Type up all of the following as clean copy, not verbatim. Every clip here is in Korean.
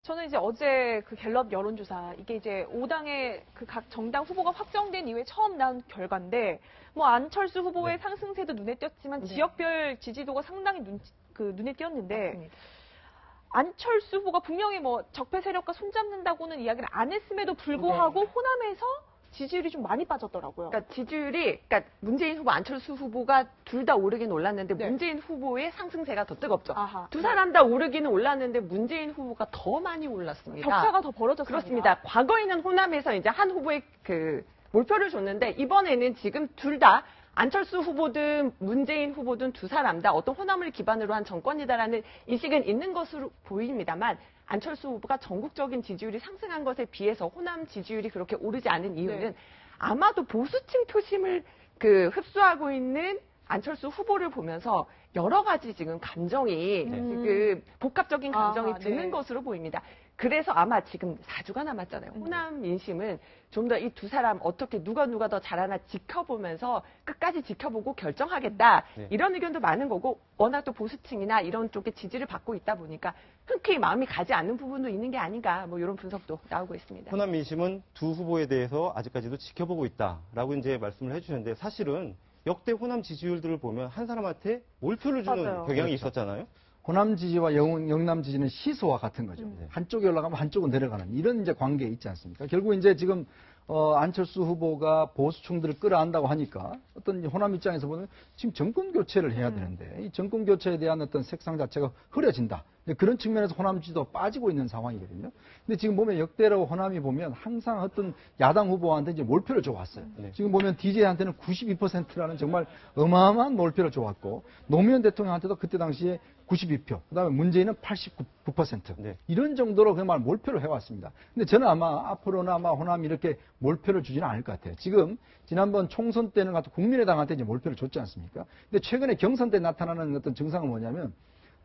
저는 이제 어제 그 갤럽 여론조사, 이게 이제 5당의 그 각 정당 후보가 확정된 이후에 처음 나온 결과인데, 뭐 안철수 후보의 상승세도 눈에 띄었지만 지역별 지지도가 상당히 눈에 띄었는데, 맞습니다. 안철수 후보가 분명히 뭐 적폐 세력과 손잡는다고는 이야기를 안 했음에도 불구하고 호남에서 지지율이 좀 많이 빠졌더라고요. 그러니까 그러니까 문재인 후보, 안철수 후보가 둘 다 오르긴 올랐는데 네. 문재인 후보의 상승세가 더 뜨겁죠. 아하. 두 사람 다 오르기는 올랐는데 문재인 후보가 더 많이 올랐습니다. 격차가 더 벌어졌습니다. 그렇습니다. 과거에는 호남에서 이제 한 후보의 그 몰표를 줬는데 이번에는 지금 둘 다 안철수 후보든 문재인 후보든 두 사람 다 어떤 호남을 기반으로 한 정권이다라는 인식은 있는 것으로 보입니다만 안철수 후보가 전국적인 지지율이 상승한 것에 비해서 호남 지지율이 그렇게 오르지 않은 이유는 아마도 보수층 표심을 흡수하고 있는 안철수 후보를 보면서 여러 가지 지금 감정이 지금 복합적인 감정이 드는 것으로 보입니다. 그래서 아마 지금 4주가 남았잖아요. 호남 민심은 좀 더 이 두 사람 어떻게 누가 더 잘하나 지켜보면서 끝까지 지켜보고 결정하겠다. 이런 의견도 많은 거고 워낙 또 보수층이나 이런 쪽에 지지를 받고 있다 보니까 흔쾌히 마음이 가지 않는 부분도 있는 게 아닌가 뭐 이런 분석도 나오고 있습니다. 호남 민심은 두 후보에 대해서 아직까지도 지켜보고 있다라고 이제 말씀을 해주셨는데 사실은 역대 호남 지지율들을 보면 한 사람한테 몰표를 주는 경향이 있었잖아요. 호남 지지와 영남 지지는 시소와 같은 거죠. 한쪽에 올라가면 한쪽은 내려가는 이런 이제 관계에 있지 않습니까? 결국 이제 지금 안철수 후보가 보수층들을 끌어안다고 하니까 어떤 호남 입장에서 보면 지금 정권 교체를 해야 되는데 이 정권 교체에 대한 어떤 색상 자체가 흐려진다. 그런 측면에서 호남 지지도 빠지고 있는 상황이거든요. 근데 지금 보면 역대로 호남이 보면 항상 어떤 야당 후보한테 이제 몰표를 줘왔어요. 지금 보면 DJ한테는 92%라는 정말 어마어마한 몰표를 줘왔고 노무현 대통령한테도 그때 당시에 92표, 그다음에 문재인은 89%. 이런 정도로 그말 몰표를 해왔습니다. 근데 저는 아마 앞으로는 아마 호남이 이렇게 몰표를 주지는 않을 것 같아요. 지금 지난번 총선 때는 같은 국민의당한테 이제 몰표를 줬지 않습니까? 근데 최근에 경선 때 나타나는 어떤 증상은 뭐냐면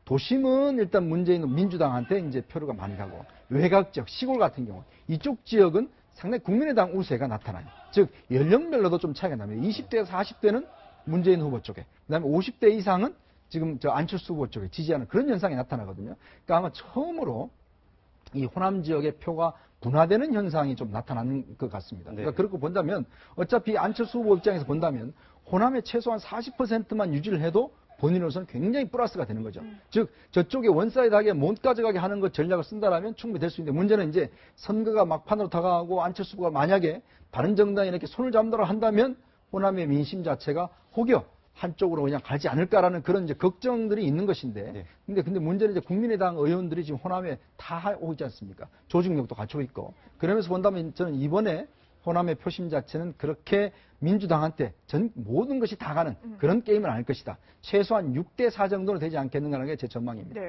도심은 일단 문재인 민주당한테 이제 표가 많이 가고 외곽 지역, 시골 같은 경우 이쪽 지역은 상당히 국민의당 우세가 나타나요. 즉 연령별로도 좀 차이가 납니다. 20대에서 40대는 문재인 후보 쪽에, 그다음에 50대 이상은 지금 저 안철수 후보 쪽에 지지하는 그런 현상이 나타나거든요. 그러니까 아마 처음으로 이 호남 지역의 표가 분화되는 현상이 좀 나타나는 것 같습니다. 그러니까 그렇게 본다면 어차피 안철수 후보 입장에서 본다면 호남의 최소한 40%만 유지를 해도 본인으로서는 굉장히 플러스가 되는 거죠. 즉 저쪽에 원사이드하게 못 가져가게 하는 것 전략을 쓴다라면 충분히 될 수 있는데 문제는 이제 선거가 막판으로 다가가고 안철수 후보가 만약에 바른정당에 이렇게 손을 잡는다고 한다면 호남의 민심 자체가 혹여 한쪽으로 그냥 가지 않을까라는 그런 이제 걱정들이 있는 것인데, 근데 문제는 이제 국민의당 의원들이 지금 호남에 다 오고 있지 않습니까? 조직력도 갖추고 있고, 그러면서 본다면 저는 이번에 호남의 표심 자체는 그렇게 민주당한테 모든 것이 다 가는 그런 게임은 아닐 것이다. 최소한 6대4 정도는 되지 않겠는가라는 게 제 전망입니다.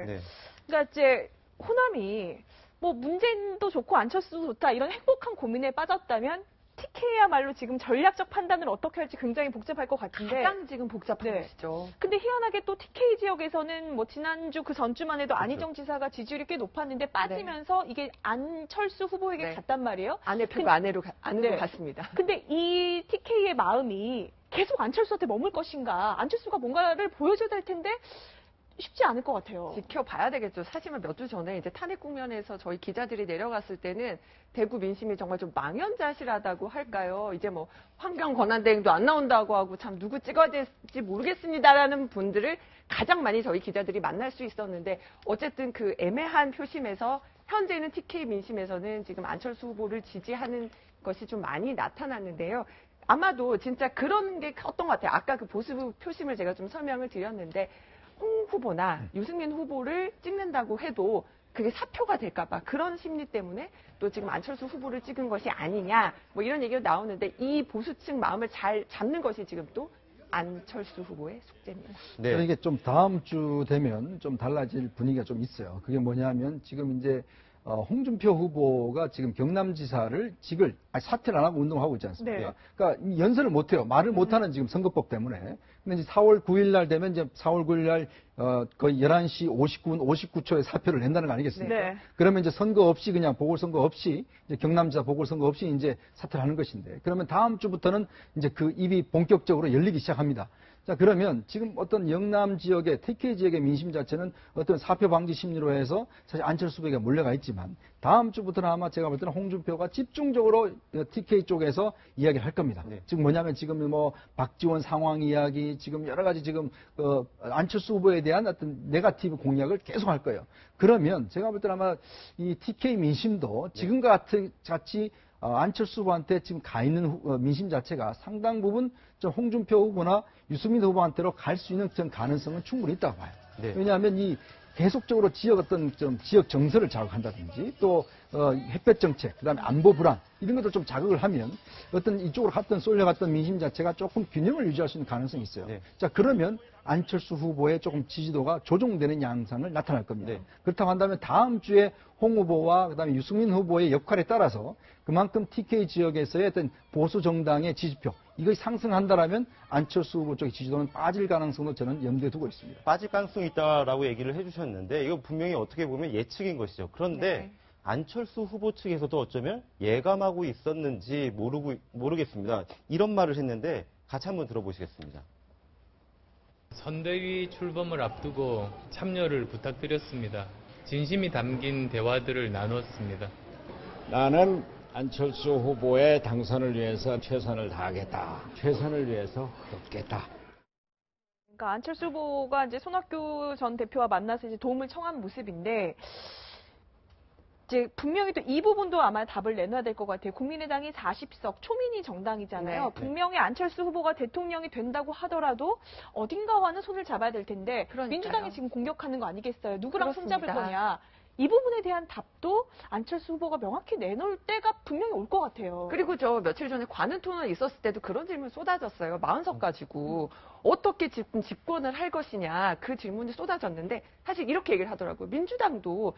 그러니까 이제 호남이 뭐 문재인도 좋고 안철수도 좋다 이런 행복한 고민에 빠졌다면 TK야말로 지금 전략적 판단을 어떻게 할지 굉장히 복잡할 것 같은데 가장 지금 복잡한 것이죠. 근데 희한하게 또 TK 지역에서는 뭐 지난주 그 전주만 해도 안희정 지사가 지지율이 꽤 높았는데 빠지면서 이게 안철수 후보에게 갔단 말이에요. 안의 표가 안으로 갔습니다. 근데 이 TK의 마음이 계속 안철수한테 머물 것인가, 안철수가 뭔가를 보여줘야 될 텐데 쉽지 않을 것 같아요. 지켜봐야 되겠죠. 사실은 몇 주 전에 이제 탄핵 국면에서 저희 기자들이 내려갔을 때는 대구 민심이 정말 좀 망연자실하다고 할까요? 이제 뭐 환경 권한대행도 안 나온다고 하고 참 누구 찍어야 될지 모르겠습니다라는 분들을 가장 많이 저희 기자들이 만날 수 있었는데 어쨌든 그 애매한 표심에서 현재는 TK 민심에서는 지금 안철수 후보를 지지하는 것이 좀 많이 나타났는데요. 아마도 진짜 그런 게 컸던 것 같아요. 아까 그 보수 표심을 제가 좀 설명을 드렸는데 홍 후보나 유승민 후보를 찍는다고 해도 그게 사표가 될까봐 그런 심리 때문에 또 지금 안철수 후보를 찍은 것이 아니냐 뭐 이런 얘기가 나오는데 이 보수층 마음을 잘 잡는 것이 지금 또 안철수 후보의 숙제입니다. 이게 좀 다음 주 되면 좀 달라질 분위기가 좀 있어요. 그게 뭐냐면 지금 이제 홍준표 후보가 지금 경남지사를 사퇴를 안 하고 운동하고 있지 않습니까? 그러니까 연설을 못 해요. 말을 못 하는 지금 선거법 때문에. 근데 이제 4월 9일 날 되면 이제 4월 9일 날 거의 11시 59분 59초에 사표를 낸다는 거 아니겠습니까? 그러면 이제 선거 없이 그냥 보궐선거 없이 이제 경남지사 보궐선거 없이 이제 사퇴를 하는 것인데 그러면 다음 주부터는 이제 그 입이 본격적으로 열리기 시작합니다. 자, 그러면 지금 어떤 영남 지역의 TK 지역의 민심 자체는 어떤 사표 방지 심리로 해서 사실 안철수 후보에게 몰려가 있지만 다음 주부터는 아마 제가 볼 때는 홍준표가 집중적으로 TK 쪽에서 이야기를 할 겁니다. 네. 지금 뭐냐면 지금 뭐 박지원 상황 이야기 지금 여러 가지 지금 안철수 후보에 대한 어떤 네거티브 공약을 계속 할 거예요. 그러면 제가 볼 때는 아마 이 TK 민심도 지금과 같이 안철수 후보한테 지금 가 있는 민심 자체가 상당 부분 좀 홍준표 후보나 유승민 후보한테로 갈 수 있는 가능성은 충분히 있다고 봐요. 네. 왜냐하면 이 계속적으로 지역 어떤 좀 지역 정서를 자극한다든지 또 햇볕 정책, 그다음에 안보 불안 이런 것들 좀 자극을 하면 어떤 이쪽으로 갔던 쏠려갔던 민심 자체가 조금 균형을 유지할 수 있는 가능성이 있어요. 네. 자, 그러면 안철수 후보의 조금 지지도가 조정되는 양상을 나타날 겁니다. 네. 그렇다고 한다면 다음 주에 홍 후보와 그다음에 유승민 후보의 역할에 따라서 그만큼 TK 지역에서의 어떤 보수 정당의 지지표 이것이 상승한다라면 안철수 후보 쪽의 지지도는 빠질 가능성도 저는 염두에 두고 있습니다. 빠질 가능성이 있다라고 얘기를 해주셨는데 이거 분명히 어떻게 보면 예측인 것이죠. 그런데 네. 안철수 후보 측에서도 어쩌면 예감하고 있었는지 모르겠습니다. 이런 말을 했는데 같이 한번 들어보시겠습니다. 선대위 출범을 앞두고 참여를 부탁드렸습니다. 진심이 담긴 대화들을 나눴습니다. 나는 안철수 후보의 당선을 위해서 최선을 다하겠다. 최선을 위해서 돕겠다. 그러니까 안철수 후보가 이제 손학규 전 대표와 만나서 이제 도움을 청한 모습인데 이제 분명히 또 이 부분도 아마 답을 내놔야 될 것 같아요. 국민의당이 40석 초민의 정당이잖아요. 네. 분명히 안철수 후보가 대통령이 된다고 하더라도 어딘가와는 손을 잡아야 될 텐데 그러니까요. 민주당이 지금 공격하는 거 아니겠어요? 누구랑 그렇습니다. 손잡을 거냐? 이 부분에 대한 답도 안철수 후보가 명확히 내놓을 때가 분명히 올 것 같아요. 그리고 저 며칠 전에 관훈 토론 있었을 때도 그런 질문 쏟아졌어요. 40석 가지고 어떻게 집권을 할 것이냐 그 질문이 쏟아졌는데 사실 이렇게 얘기를 하더라고요. 민주당도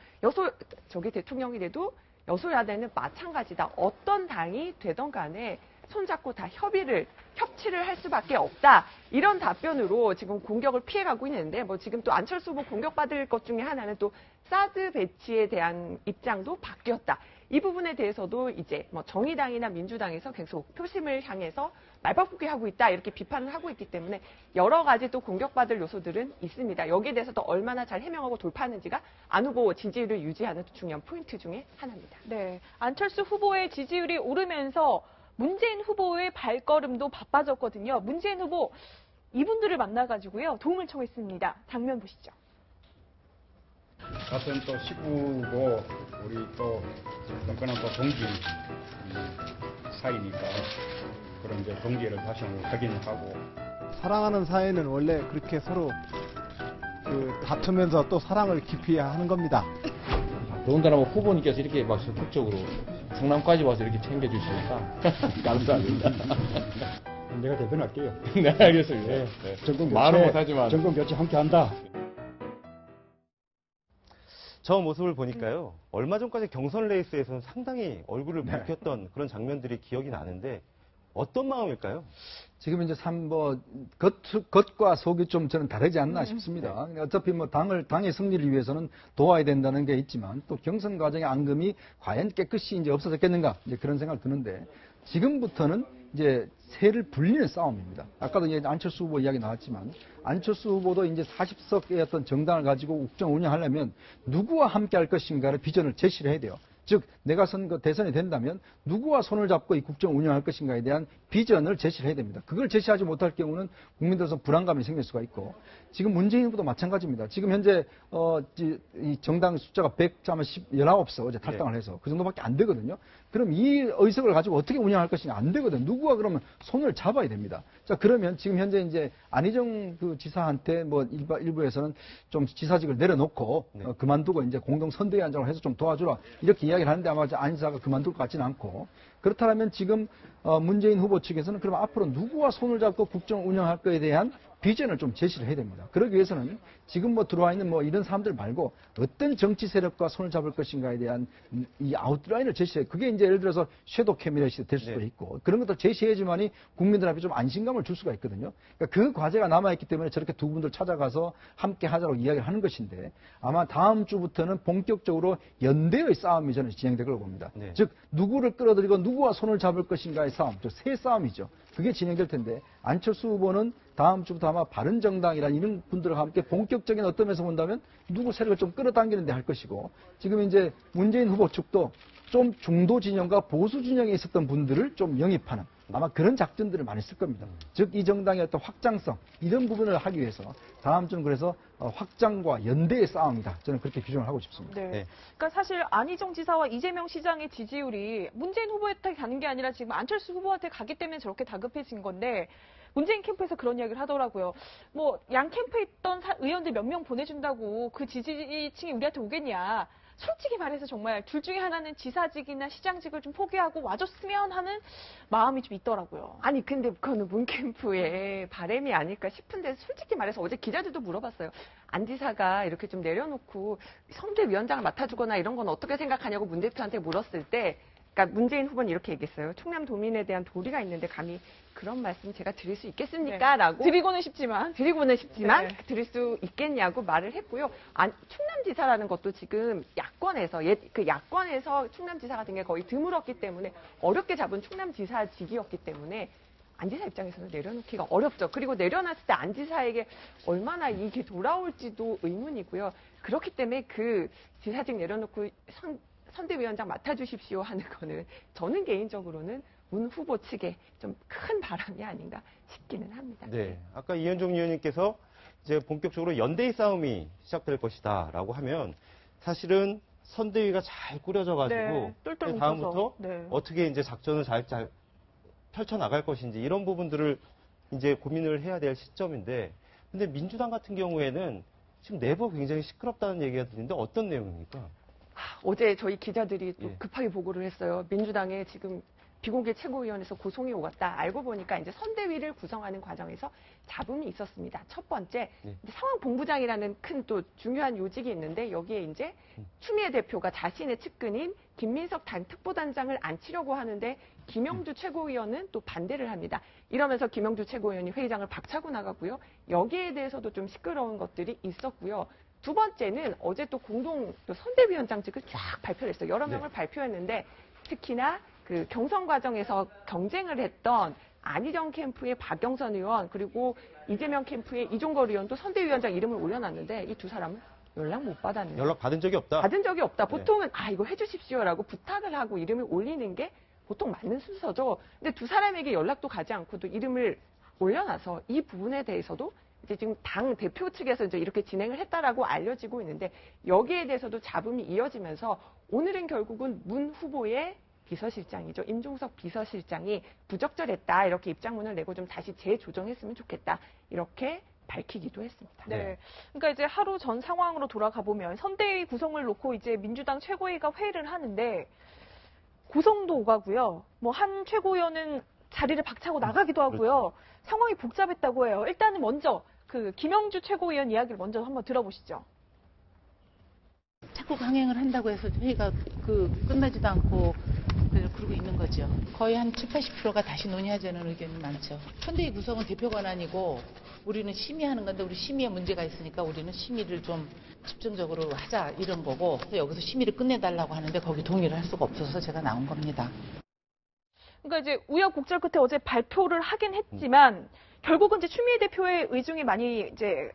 저기 대통령이 돼도 여소야대는 마찬가지다. 어떤 당이 되던 간에 손잡고 다 협치를 할 수밖에 없다. 이런 답변으로 지금 공격을 피해가고 있는데 뭐 지금 또 안철수 후보 공격받을 것 중에 하나는 또 사드 배치에 대한 입장도 바뀌었다. 이 부분에 대해서도 이제 뭐 정의당이나 민주당에서 계속 표심을 향해서 말바꾸기 하고 있다. 이렇게 비판을 하고 있기 때문에 여러 가지 또 공격받을 요소들은 있습니다. 여기에 대해서 또 얼마나 잘 해명하고 돌파하는지가 안 후보 지지율을 유지하는 중요한 포인트 중에 하나입니다. 네, 안철수 후보의 지지율이 오르면서 문재인 후보의 발걸음도 바빠졌거든요. 문재인 후보 이분들을 만나가지고요 도움을 청했습니다. 장면 보시죠. 같은 또 시구고 우리 또 끈끈한 또 동지 사이니까 그런 이제 동지를 다시 한번 확인하고 사랑하는 사이는 원래 그렇게 서로 다투면서 또 사랑을 깊이 하는 겁니다. 더군다나 뭐 후보님께서 이렇게 막 적극적으로 성남까지 와서 이렇게 챙겨주시니까 감사합니다. 내가 대변할게요. 네, 알겠습니다. 네. 정권 말은 못하지만 정권 교체 함께 한다. 저 모습을 보니까요. 얼마 전까지 경선 레이스에서는 상당히 얼굴을 붉혔던 그런 장면들이 기억이 나는데 어떤 마음일까요? 지금 이제 겉과 속이 좀 저는 다르지 않나 싶습니다. 어차피 뭐 당의 승리를 위해서는 도와야 된다는 게 있지만 또 경선 과정의 앙금이 과연 깨끗이 이제 없어졌겠는가 이제 그런 생각을 드는데 지금부터는 이제 세를 불리는 싸움입니다. 아까도 이제 안철수 후보 이야기 나왔지만 안철수 후보도 이제 40석의 어떤 정당을 가지고 국정 운영하려면 누구와 함께 할 것인가를 비전을 제시를 해야 돼요. 즉 내가 대선이 된다면 누구와 손을 잡고 이 국정 운영할 것인가에 대한 비전을 제시를 해야 됩니다. 그걸 제시하지 못할 경우는 국민들에서 불안감이 생길 수가 있고 지금 문재인 후보도 마찬가지입니다. 지금 현재 이 정당 숫자가 119석 어제 탈당을 해서 그 정도밖에 안 되거든요. 그럼 이 의석을 가지고 어떻게 운영할 것인가 안 되거든요. 누구가 그러면 손을 잡아야 됩니다. 자 그러면 지금 현재 이제 안희정 그 지사한테 뭐 일부에서는 좀 지사직을 내려놓고 그만두고 이제 공동 선대위 안장을 해서 좀 도와주라 이렇게 이야기를 하는데 아마 안 지사가 그만둘 것 같지는 않고 그렇다면 지금 문재인 후보 측에서는 그럼 앞으로 누구와 손을 잡고 국정 운영할 거에 대한 비전을 좀 제시를 해야 됩니다. 그러기 위해서는 지금 뭐 들어와 있는 뭐 이런 사람들 말고 어떤 정치 세력과 손을 잡을 것인가에 대한 이 아웃라인을 제시해. 그게 이제 예를 들어서 섀도우 캐비넷이 될 수도 있고 그런 것들 제시해야지만이 국민들 앞에 좀 안심감을 줄 수가 있거든요. 그러니까 그 과제가 남아있기 때문에 저렇게 두 분들 찾아가서 함께 하자고 이야기를 하는 것인데 아마 다음 주부터는 본격적으로 연대의 싸움이 저는 진행될 걸 봅니다. 즉 누구를 끌어들이고 누구와 손을 잡을 것인가의 싸움, 즉 새 싸움이죠. 그게 진행될 텐데 안철수 후보는 다음 주부터 아마 바른정당이라는 이런 분들과 함께 본격적인 어떤 면에서 본다면 누구 세력을 좀 끌어당기는 데 할 것이고 지금 이제 문재인 후보 측도 좀 중도 진영과 보수 진영에 있었던 분들을 좀 영입하는 아마 그런 작전들을 많이 쓸 겁니다. 즉, 이 정당의 어떤 확장성, 이런 부분을 하기 위해서 다음 주는 그래서 확장과 연대의 싸움이다. 저는 그렇게 규정을 하고 싶습니다. 네. 그러니까 사실 안희정 지사와 이재명 시장의 지지율이 문재인 후보한테 가는 게 아니라 지금 안철수 후보한테 가기 때문에 저렇게 다급해진 건데 문재인 캠프에서 그런 이야기를 하더라고요. 뭐, 양 캠프에 있던 의원들 몇 명 보내준다고 그 지지층이 우리한테 오겠냐. 솔직히 말해서 정말 둘 중에 하나는 지사직이나 시장직을 좀 포기하고 와줬으면 하는 마음이 좀 있더라고요. 아니 근데 그거는 문 캠프의 바람이 아닐까 싶은데 솔직히 말해서 어제 기자들도 물어봤어요. 안 지사가 이렇게 좀 내려놓고 선대위원장을 맡아주거나 이런 건 어떻게 생각하냐고 문 대표한테 물었을 때 그러니까 문재인 후보는 이렇게 얘기했어요. 충남도민에 대한 도리가 있는데 감히 그런 말씀 제가 드릴 수 있겠습니까? 네. 라고. 드리고는 싶지만 네. 드릴 수 있겠냐고 말을 했고요. 충남지사라는 것도 지금 야권에서, 야권에서 충남지사 같은 게 거의 드물었기 때문에 어렵게 잡은 충남지사직이었기 때문에 안지사 입장에서는 내려놓기가 어렵죠. 그리고 내려놨을 때 안지사에게 얼마나 이게 돌아올지도 의문이고요. 그렇기 때문에 그 지사직 내려놓고 선대위원장 맡아주십시오 하는 거는 저는 개인적으로는 문 후보 측에 좀 큰 바람이 아닌가 싶기는 합니다. 네. 아까 이현종 의원님께서 이제 본격적으로 연대의 싸움이 시작될 것이다라고 하면 사실은 선대위가 잘 꾸려져가지고 똘똘 다음부터 네. 어떻게 이제 작전을 잘 펼쳐나갈 것인지 이런 부분들을 이제 고민을 해야 될 시점인데 근데 민주당 같은 경우에는 지금 내부 굉장히 시끄럽다는 얘기가 들리는데 어떤 내용입니까? 어제 저희 기자들이 또 예. 급하게 보고를 했어요. 민주당에 지금 비공개 최고위원회에서 고송이 오갔다. 알고 보니까 이제 선대위를 구성하는 과정에서 잡음이 있었습니다. 첫 번째, 상황본부장이라는 큰 또 중요한 요직이 있는데 여기에 이제 추미애 대표가 자신의 측근인 김민석 특보단장을 앉히려고 하는데 김영주 최고위원은 또 반대를 합니다. 이러면서 김영주 최고위원이 회의장을 박차고 나가고요. 여기에 대해서도 좀 시끄러운 것들이 있었고요. 두 번째는 어제 또 선대위원장직을 쫙 발표를 했어요. 여러 명을 발표했는데 특히나 그 경선 과정에서 경쟁을 했던 안희정 캠프의 박영선 의원 그리고 이재명 캠프의 이종걸 의원도 선대위원장 이름을 올려놨는데 이 두 사람은 연락 못 받았네요. 연락 받은 적이 없다? 받은 적이 없다. 보통은 이거 해주십시오라고 부탁을 하고 이름을 올리는 게 보통 맞는 순서죠. 근데 두 사람에게 연락도 가지 않고도 이름을 올려놔서 이 부분에 대해서도 이제 지금 당 대표 측에서 이제 이렇게 진행을 했다라고 알려지고 있는데 여기에 대해서도 잡음이 이어지면서 오늘은 결국은 문 후보의 비서실장이죠. 임종석 비서실장이 부적절했다. 이렇게 입장문을 내고 좀 다시 재조정했으면 좋겠다. 이렇게 밝히기도 했습니다. 네. 그러니까 이제 하루 전 상황으로 돌아가 보면 선대위 구성을 놓고 이제 민주당 최고위가 회의를 하는데 고성도 오가고요. 뭐 한 최고위원은 자리를 박차고 나가기도 하고요. 그렇죠. 상황이 복잡했다고 해요. 일단은 먼저 그 김영주 최고위원 이야기를 먼저 한번 들어보시죠. 자꾸 강행을 한다고 해서 회의가 끝나지도 않고 그러고 있는 거죠. 거의 한 70, 80%가 다시 논의하자는 의견이 많죠. 선대위 구성은 대표 권한이고 우리는 심의하는 건데 우리 심의에 문제가 있으니까 우리는 심의를 좀 집중적으로 하자 이런 거고 여기서 심의를 끝내달라고 하는데 거기 동의를 할 수가 없어서 제가 나온 겁니다. 그러니까 이제 우여곡절 끝에 어제 발표를 하긴 했지만 결국은 이제 추미애 대표의 의중이 많이 이제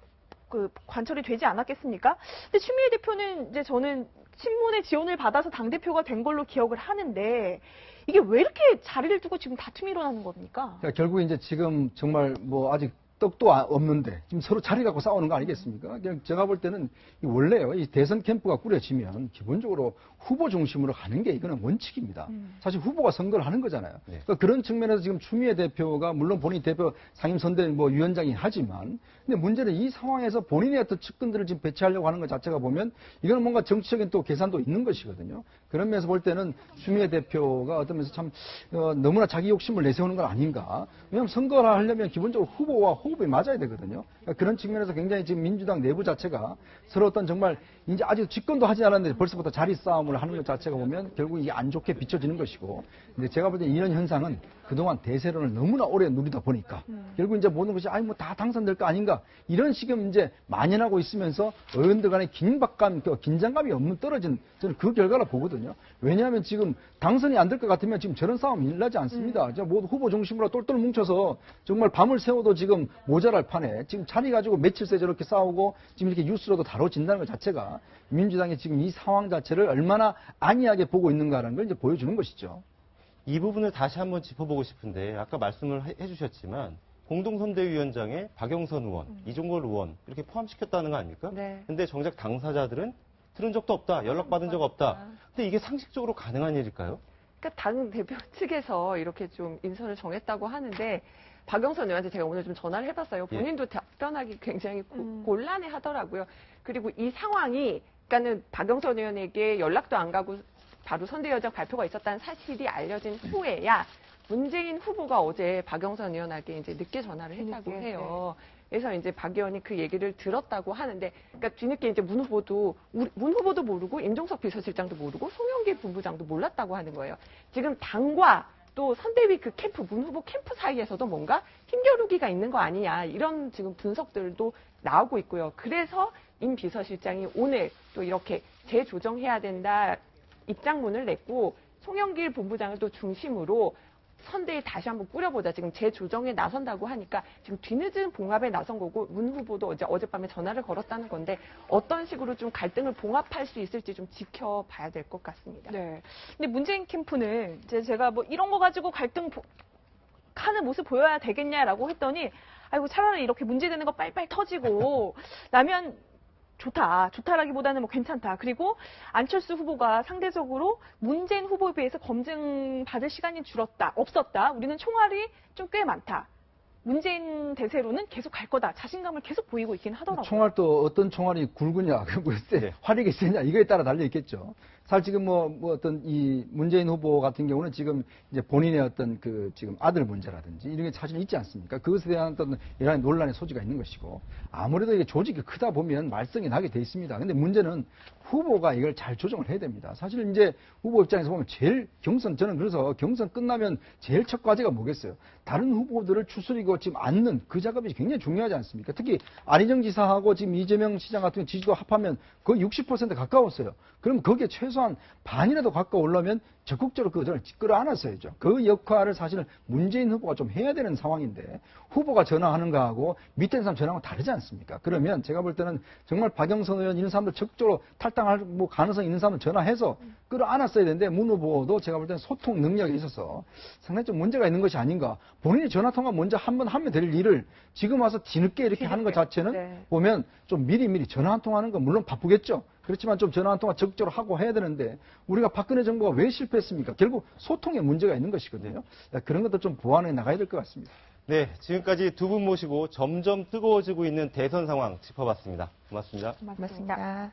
관철이 되지 않았겠습니까? 근데 추미애 대표는 이제 저는 친문의 지원을 받아서 당대표가 된 걸로 기억을 하는데 이게 왜 이렇게 자리를 두고 지금 다툼이 일어나는 겁니까? 그러니까 결국 이제 지금 정말 뭐 아직 떡도 없는데 지금 서로 자리 갖고 싸우는 거 아니겠습니까? 그냥 제가 볼 때는 원래요, 이 대선 캠프가 꾸려지면 기본적으로 후보 중심으로 가는 게 이거는 원칙입니다. 사실 후보가 선거를 하는 거잖아요. 그러니까 그런 측면에서 지금 추미애 대표가 물론 본인 대표 상임선대 위원장이 하지만 근데 문제는 이 상황에서 본인의 어떤 측근들을 지금 배치하려고 하는 것 자체가 보면 이거는 뭔가 정치적인 또 계산도 있는 것이거든요. 그런 면에서 볼 때는 추미애 대표가 어떤 면에서 참 너무나 자기 욕심을 내세우는 건 아닌가. 왜냐하면 선거를 하려면 기본적으로 후보와 호흡이 맞아야 되거든요. 그러니까 그런 측면에서 굉장히 지금 민주당 내부 자체가 서로 어떤 정말 이제 아직 집권도 하지 않았는데 벌써부터 자리 싸움을 하는 것 자체가 보면 결국 이게 안 좋게 비춰지는 것이고, 근데 제가 볼 때 이런 현상은 그동안 대세론을 너무나 오래 누리다 보니까 결국 이제 모든 것이 아니 뭐 다 당선될 거 아닌가 이런 식의 이제 만연하고 있으면서 의원들 간의 긴박감, 긴장감이 없는 떨어진 저는 그 결과라 보거든요. 왜냐하면 지금 당선이 안 될 것 같으면 지금 저런 싸움 일어나지 않습니다. 모두 후보 중심으로 똘똘 뭉쳐서 정말 밤을 새워도 지금 모자랄 판에 지금 자리 가지고 며칠새 저렇게 싸우고 지금 이렇게 뉴스로도 다뤄진다는 것 자체가 민주당이 지금 이 상황 자체를 얼마나 안이하게 보고 있는가라는 걸 이제 보여주는 것이죠. 이 부분을 다시 한번 짚어보고 싶은데 아까 말씀을 해주셨지만 공동선대위원장에 박영선 의원, 이종걸 의원 이렇게 포함시켰다는 거 아닙니까? 네. 근데 정작 당사자들은 들은 적도 없다, 연락받은 적 없다. 근데 이게 상식적으로 가능한 일일까요? 그러니까 당 대표 측에서 이렇게 좀 인선을 정했다고 하는데 박영선 의원한테 제가 오늘 좀 전화를 해봤어요. 본인도 답변하기 굉장히 곤란해 하더라고요. 그리고 이 상황이, 그러니까는 박영선 의원에게 연락도 안 가고 바로 선대위원장 발표가 있었다는 사실이 알려진 후에야 문재인 후보가 어제 박영선 의원에게 이제 늦게 전화를 했다고 해요. 그래서 이제 박 의원이 그 얘기를 들었다고 하는데, 그러니까 뒤늦게 이제 문 후보도 모르고 임종석 비서실장도 모르고 송영길 본부장도 몰랐다고 하는 거예요. 지금 당과 또 선대위 그 캠프, 문 후보 캠프 사이에서도 뭔가 힘겨루기가 있는 거 아니냐 이런 지금 분석들도 나오고 있고요. 그래서 임 비서실장이 오늘 또 이렇게 재조정해야 된다 입장문을 냈고 송영길 본부장을 또 중심으로 선대위 다시 한번 꾸려보자. 지금 재조정에 나선다고 하니까 지금 뒤늦은 봉합에 나선 거고 문 후보도 어젯밤에 전화를 걸었다는 건데 어떤 식으로 좀 갈등을 봉합할 수 있을지 좀 지켜봐야 될 것 같습니다. 네. 근데 문재인 캠프는 이제 제가 뭐 이런 거 가지고 갈등 하는 모습 보여야 되겠냐라고 했더니 아이고 차라리 이렇게 문제되는 거 빨리빨리 터지고 나면 좋다라기보다는 뭐 괜찮다. 그리고 안철수 후보가 상대적으로 문재인 후보에 비해서 검증 받을 시간이 없었다. 우리는 총알이 좀 꽤 많다. 문재인 대세로는 계속 갈 거다. 자신감을 계속 보이고 있긴 하더라고요. 총알도 어떤 총알이 굵으냐, 화력이 세냐 이거에 따라 달려 있겠죠. 사실 지금 뭐 어떤 이 문재인 후보 같은 경우는 지금 이제 본인의 어떤 그 지금 아들 문제라든지 이런 게 사실 있지 않습니까? 그것에 대한 어떤 여러 논란의 소지가 있는 것이고 아무래도 이게 조직이 크다 보면 말썽이 나게 돼 있습니다. 근데 문제는 후보가 이걸 잘 조정을 해야 됩니다. 사실 이제 후보 입장에서 보면 제일 저는 그래서 경선 끝나면 제일 첫 과제가 뭐겠어요? 다른 후보들을 추스리고 지금 앉는 그 작업이 굉장히 중요하지 않습니까? 특히 안희정 지사하고 지금 이재명 시장 같은 지지도 합하면 거의 60% 가까웠어요. 그럼 거기에 최소한 반이라도 가까워 올라오면 적극적으로 그걸 끌어안았어야죠. 그 역할을 사실은 문재인 후보가 좀 해야 되는 상황인데 후보가 전화하는 거하고 밑에 사람 전화하고 다르지 않습니까? 그러면 제가 볼 때는 정말 박영선 의원 이런 사람들 적극적으로 탈당할 뭐 가능성 있는 사람을 전화해서 끌어안았어야 되는데 문 후보도 제가 볼 때는 소통 능력에 있어서 상당히 좀 문제가 있는 것이 아닌가. 본인이 전화통화 먼저 한 번 하면 될 일을 지금 와서 뒤늦게 이렇게 하는 것 자체는 보면 좀 미리 전화 한 통 하는 건 물론 바쁘겠죠. 그렇지만 좀 전화 한 통화 적극적으로 하고 해야 되는데 우리가 박근혜 정부가 왜 실패했습니까? 결국 소통에 문제가 있는 것이거든요. 그런 것도 좀 보완해 나가야 될 것 같습니다. 네, 지금까지 두 분 모시고 점점 뜨거워지고 있는 대선 상황 짚어봤습니다. 고맙습니다. 고맙습니다.